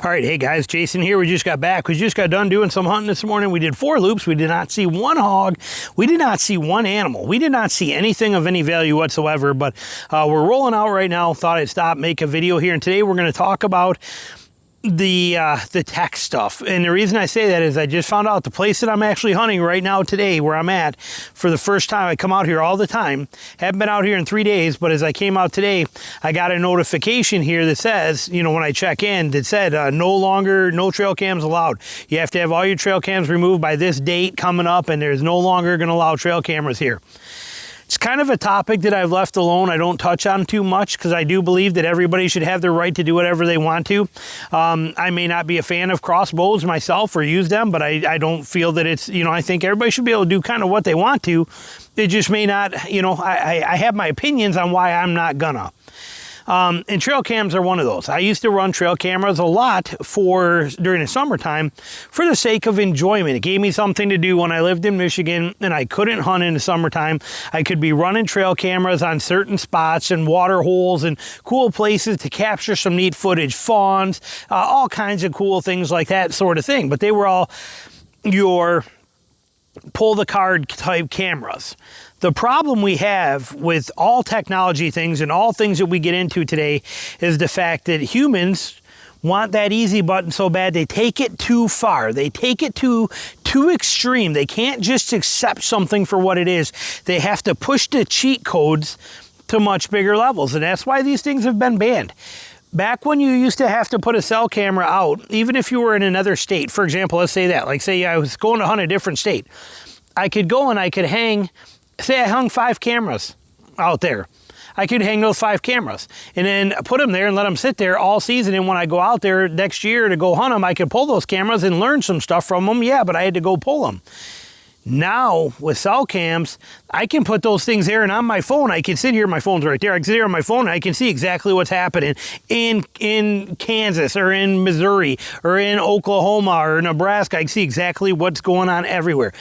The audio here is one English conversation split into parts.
All right, hey guys, Jason here. We just got back. We just got done doing some hunting this morning. We did 4 loops. We did not see one hog. We did not see one animal. We did not see anything of any value whatsoever, but we're rolling out right now. Thought I'd stop, make a video here, and today we're going to talk about the tech stuff. And the reason I say that is I just found out the place that I'm actually hunting right now today, where I'm at for the first time. I come out here all the time. Haven't been out here in 3 days, but as I came out today, I got a notification here that says, you know, when I check in, that said no trail cams allowed. You have to have all your trail cams removed by this date coming up, and there's no longer going to allow trail cameras here. It's kind of a topic that I've left alone. I don't touch on too much because I do believe that everybody should have the right to do whatever they want to. I may not be a fan of crossbows myself or use them, but I don't feel that it's, you know, I think everybody should be able to do kind of what they want to. It just may not, you know, I have my opinions on why I'm not gonna. And trail cams are one of those. I used to run trail cameras a lot during the summertime for the sake of enjoyment. It gave me something to do when I lived in Michigan and I couldn't hunt in the summertime. I could be running trail cameras on certain spots and water holes and cool places to capture some neat footage, fawns, all kinds of cool things like that sort of thing. But they were all your pull the card type cameras. The problem we have with all technology things and all things that we get into today is the fact that humans want that easy button so bad they take it too far. They take it too extreme. They can't just accept something for what it is. They have to push the cheat codes to much bigger levels, and that's why these things have been banned. Back when you used to have to put a cell camera out, even if you were in another state, for example, let's say that, like say I was going to hunt a different state, I could go and I could hang, say I hung 5 cameras out there. I could hang those 5 cameras and then put them there and let them sit there all season. And when I go out there next year to go hunt them, I could pull those cameras and learn some stuff from them. Yeah, but I had to go pull them. Now with cell cams, I can put those things there, and on my phone, I can sit here, my phone's right there, I can sit here on my phone and I can see exactly what's happening in Kansas or in Missouri or in Oklahoma or Nebraska. I can see exactly what's going on everywhere.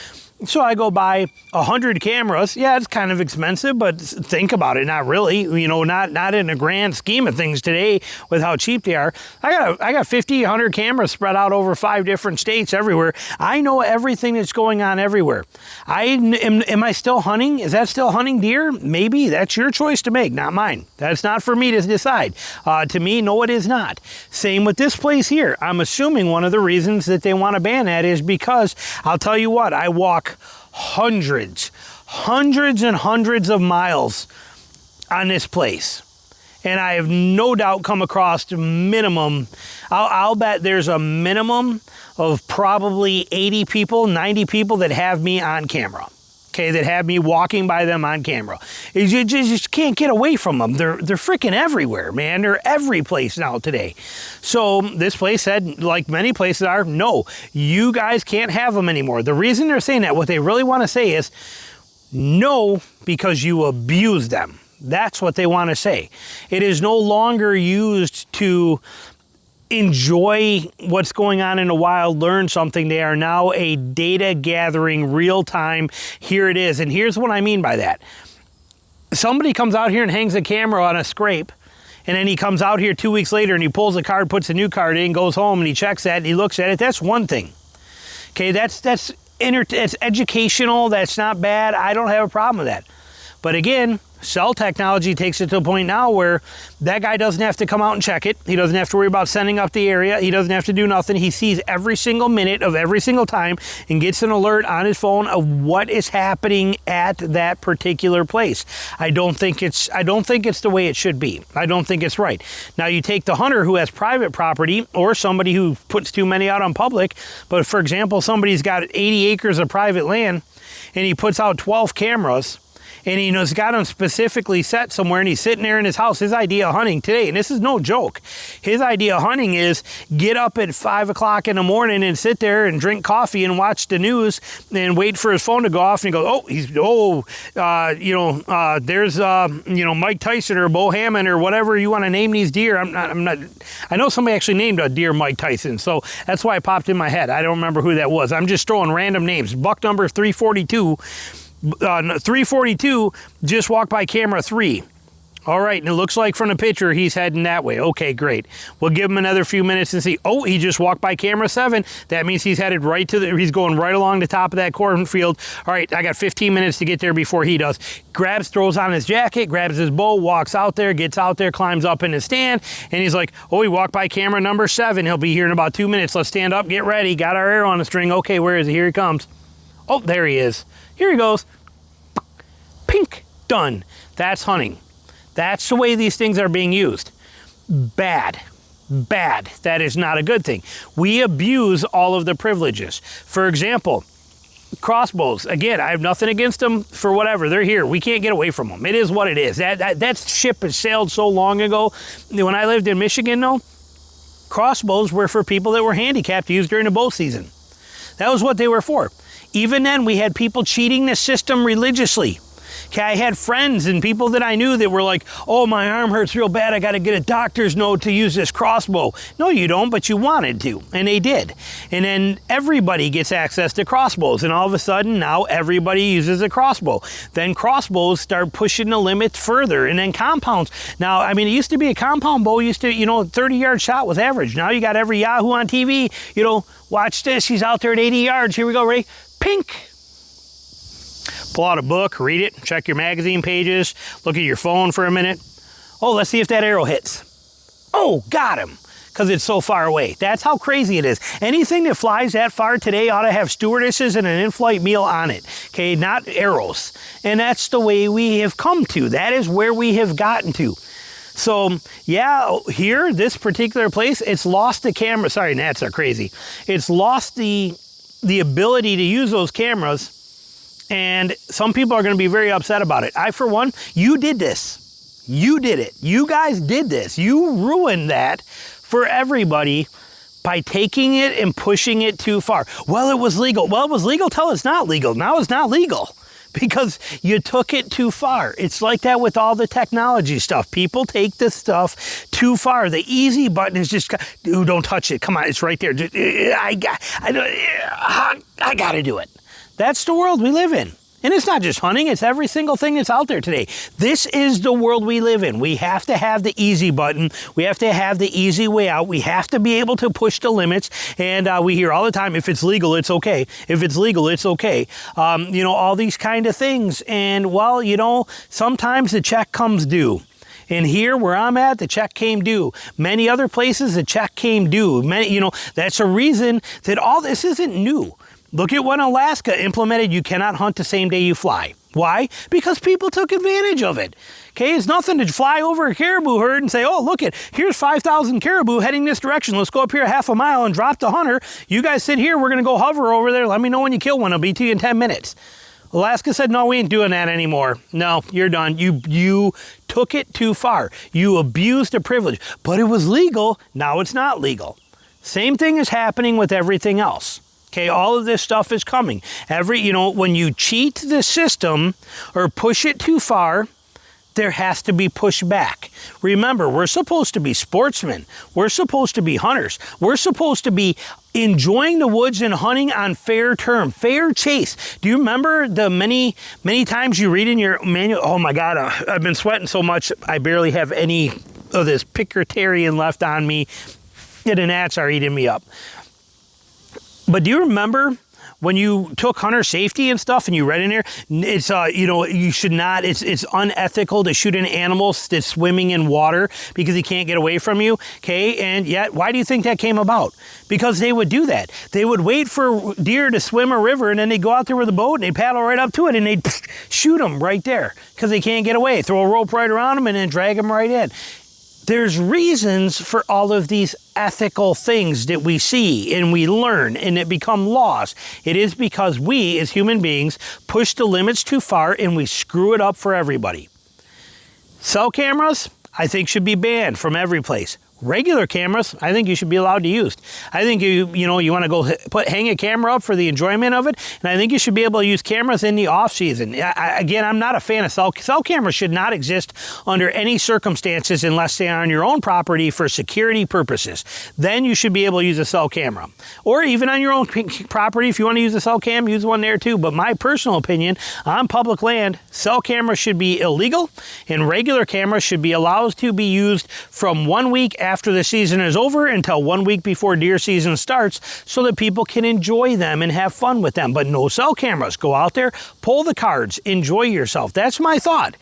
So I go buy 100 cameras. Yeah, it's kind of expensive, but think about it, not really. You know, not in the grand scheme of things today with how cheap they are. I got 50, 100 cameras spread out over 5 different states everywhere. I know everything that's going on everywhere. Am I still hunting? Is that still hunting deer? Maybe. That's your choice to make, not mine. That's not for me to decide. To me, no, it is not. Same with this place here. I'm assuming one of the reasons that they want to ban that is because, I'll tell you what, I walk hundreds and hundreds of miles on this place, and I have no doubt come across the minimum, I'll bet there's a minimum of probably 80 people, 90 people that have me on camera. Okay, that have me walking by them on camera. You just can't get away from them. They're freaking everywhere, man. They're every place now today. So this place said, like many places are, no, you guys can't have them anymore. The reason they're saying that, what they really want to say is, no, because you abuse them. That's what they want to say. It is no longer used to enjoy what's going on in the wild, learn something. They are now a data gathering, real time, here it is. And here's what I mean by that. Somebody comes out here and hangs a camera on a scrape, and then he comes out here 2 weeks later and he pulls a card, puts a new card in, goes home and he checks that and he looks at it. That's one thing. Okay, that's educational, that's not bad. I don't have a problem with that. But again, cell technology takes it to a point now where that guy doesn't have to come out and check it. He doesn't have to worry about sending up the area. He doesn't have to do nothing. He sees every single minute of every single time and gets an alert on his phone of what is happening at that particular place. I don't think it's the way it should be. I don't think it's right. Now you take the hunter who has private property or somebody who puts too many out on public, but for example, somebody's got 80 acres of private land and he puts out 12 cameras, and he's got them specifically set somewhere, and he's sitting there in his house. His idea of hunting today, and this is no joke, his idea of hunting is get up at 5 o'clock in the morning and sit there and drink coffee and watch the news and wait for his phone to go off, and he goes, there's Mike Tyson or Bo Hammond or whatever you want to name these deer. I know somebody actually named a deer Mike Tyson, so that's why it popped in my head. I don't remember who that was. I'm just throwing random names. Buck number 342. 342 just walked by camera 3. All right, and it looks like from the picture he's heading that way. Okay, great. We'll give him another few minutes and see. Oh, he just walked by camera 7. That means he's headed right to he's going right along the top of that cornfield. All right, I got 15 minutes to get there before he does. Grabs, throws on his jacket, grabs his bow, walks out there, gets out there, climbs up in his stand, and he's like, oh, he walked by camera number 7. He'll be here in about 2 minutes. Let's stand up, get ready. Got our arrow on the string. Okay, where is he? Here he comes. Oh, there he is. Here he goes. Pink. Done. That's hunting. That's the way these things are being used. Bad. Bad. That is not a good thing. We abuse all of the privileges. For example, crossbows. Again, I have nothing against them for whatever. They're here. We can't get away from them. It is what it is. That ship has sailed so long ago. When I lived in Michigan, though, crossbows were for people that were handicapped to use during the bow season. That was what they were for. Even then, we had people cheating the system religiously. Okay, I had friends and people that I knew that were like, oh, my arm hurts real bad. I got to get a doctor's note to use this crossbow. No, you don't, but you wanted to, and they did. And then everybody gets access to crossbows, and all of a sudden, now everybody uses a crossbow. Then crossbows start pushing the limits further, and then compounds. Now, I mean, it used to be a compound bow, used to, 30-yard shot was average. Now you got every Yahoo on TV, watch this. He's out there at 80 yards. Here we go, ready? Pink. Pull out a book, read it, check your magazine pages, look at your phone for a minute. Oh, let's see if that arrow hits. Oh, got him, because it's so far away. That's how crazy it is. Anything that flies that far today ought to have stewardesses and an in-flight meal on it, okay, not arrows. And that's the way we have come to. That is where we have gotten to. So, yeah, here, this particular place, it's lost the camera. Sorry, gnats are crazy. It's lost the ability to use those cameras. And some people are going to be very upset about it. I, for one, you did this. You did it. You guys did this. You ruined that for everybody by taking it and pushing it too far. Well, it was legal. Well, it was legal till it's not legal. Now it's not legal because you took it too far. It's like that with all the technology stuff. People take this stuff too far. The easy button is just, ooh, don't touch it. Come on, it's right there. I got to do it. That's the world we live in. And it's not just hunting, it's every single thing that's out there today. This is the world we live in. We have to have the easy button. We have to have the easy way out. We have to be able to push the limits. And we hear all the time, if it's legal, it's okay. If it's legal, it's okay. All these kind of things. And, well, sometimes the check comes due. And here where I'm at, the check came due. Many other places, the check came due. That's a reason that all this isn't new. Look at what Alaska implemented. You cannot hunt the same day you fly. Why? Because people took advantage of it. Okay, it's nothing to fly over a caribou herd and say, oh, look here's 5,000 caribou heading this direction. Let's go up here a half a mile and drop the hunter. You guys sit here. We're going to go hover over there. Let me know when you kill one. I'll be to you in 10 minutes. Alaska said, no, we ain't doing that anymore. No, you're done. You took it too far. You abused the privilege. But it was legal. Now it's not legal. Same thing is happening with everything else. Okay, all of this stuff is coming. When you cheat the system or push it too far, there has to be pushback. Remember, we're supposed to be sportsmen. We're supposed to be hunters. We're supposed to be enjoying the woods and hunting on fair term, fair chase. Do you remember the many, many times you read in your manual, oh my God, I've been sweating so much, I barely have any of this Picritarian left on me, and the gnats are eating me up. But do you remember when you took hunter safety and stuff and you read in there, it's, you should not, it's unethical to shoot an animal that's swimming in water because he can't get away from you, okay? And yet, why do you think that came about? Because they would do that. They would wait for deer to swim a river and then they'd go out there with a boat and they'd paddle right up to it and they'd shoot them right there because they can't get away. Throw a rope right around them and then drag them right in. There's reasons for all of these ethical things that we see and we learn and it become laws. It is because we as human beings push the limits too far and we screw it up for everybody. Cell cameras, I think, should be banned from every place. Regular cameras, I think you should be allowed to use. I think you want to go hang a camera up for the enjoyment of it, and I think you should be able to use cameras in the off season. Again, I'm not a fan of cell cameras. Should not exist under any circumstances unless they are on your own property for security purposes. Then you should be able to use a cell camera, or even on your own property if you want to use a cell cam, use one there too. But my personal opinion, on public land, cell cameras should be illegal, and regular cameras should be allowed to be used from 1 week after the season is over until 1 week before deer season starts, so that people can enjoy them and have fun with them. But no cell cameras. Go out there, pull the cards, enjoy yourself. That's my thought.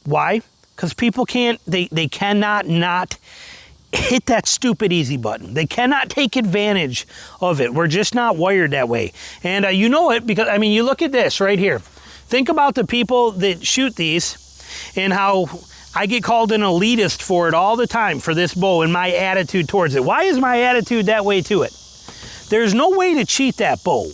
Why? Because people they cannot not hit that stupid easy button. They cannot take advantage of it. We're just not wired that way. And you know it because, I mean, you look at this right here. Think about the people that shoot these and how I get called an elitist for it all the time, for this bow and my attitude towards it. Why is my attitude that way to it? There's no way to cheat that bow.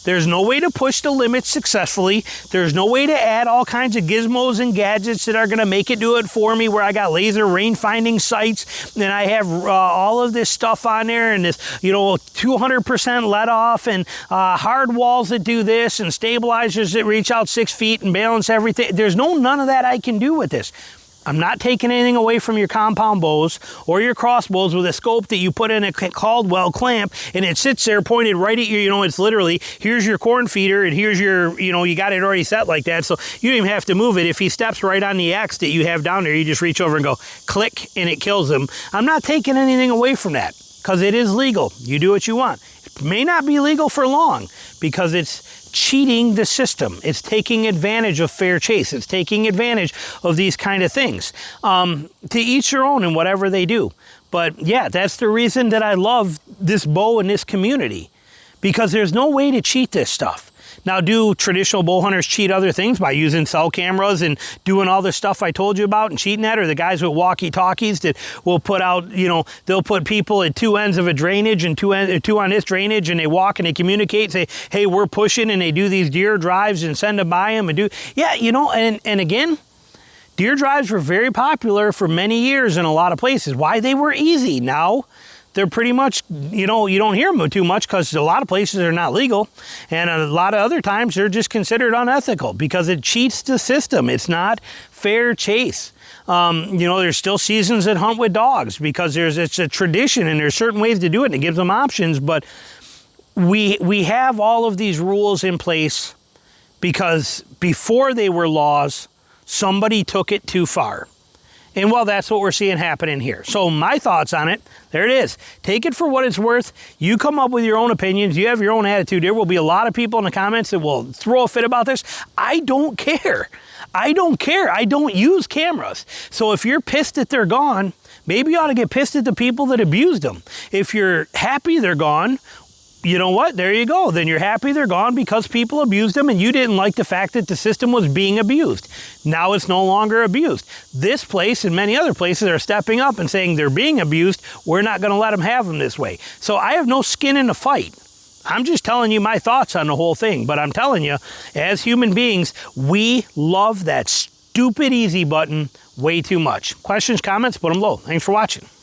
There's no way to push the limits successfully. There's no way to add all kinds of gizmos and gadgets that are going to make it do it for me, where I got laser range finding sights and I have all of this stuff on there, and this 200% let off, and hard walls that do this, and stabilizers that reach out 6 feet and balance everything. There's none of that I can do with this. I'm not taking anything away from your compound bows or your crossbows with a scope that you put in a Caldwell clamp and it sits there pointed right at you. It's literally, here's your corn feeder and here's your, you got it already set like that. So you don't even have to move it. If he steps right on the X that you have down there, you just reach over and go click and it kills him. I'm not taking anything away from that because it is legal. You do what you want. It may not be legal for long because it's cheating the system. It's taking advantage of fair chase. It's taking advantage of these kind of things. To each their own in whatever they do. But yeah, that's the reason that I love this bow and this community, because there's no way to cheat this stuff. Now, do traditional bow hunters cheat other things by using cell cameras and doing all the stuff I told you about and cheating that? Or the guys with walkie-talkies that will put out, they'll put people at two ends of a drainage and two on this drainage, and they walk and they communicate, say, hey, we're pushing, and they do these deer drives and send them by them and do, yeah, and again, deer drives were very popular for many years in a lot of places. Why? They were easy. Now, they're pretty much, you don't hear them too much because a lot of places are not legal. And a lot of other times they're just considered unethical because it cheats the system. It's not fair chase. There's still seasons that hunt with dogs because it's a tradition and there's certain ways to do it and it gives them options. But we have all of these rules in place because before they were laws, somebody took it too far. And well, that's what we're seeing happening here. So my thoughts on it, there it is. Take it for what it's worth. You come up with your own opinions. You have your own attitude. There will be a lot of people in the comments that will throw a fit about this. I don't care. I don't care. I don't use cameras. So if you're pissed that they're gone, maybe you ought to get pissed at the people that abused them. If you're happy they're gone, you know what? There you go. Then you're happy they're gone because people abused them and you didn't like the fact that the system was being abused. Now it's no longer abused. This place and many other places are stepping up and saying they're being abused. We're not going to let them have them this way. So I have no skin in the fight. I'm just telling you my thoughts on the whole thing. But I'm telling you, as human beings, we love that stupid easy button way too much. Questions, comments, put them below. Thanks for watching.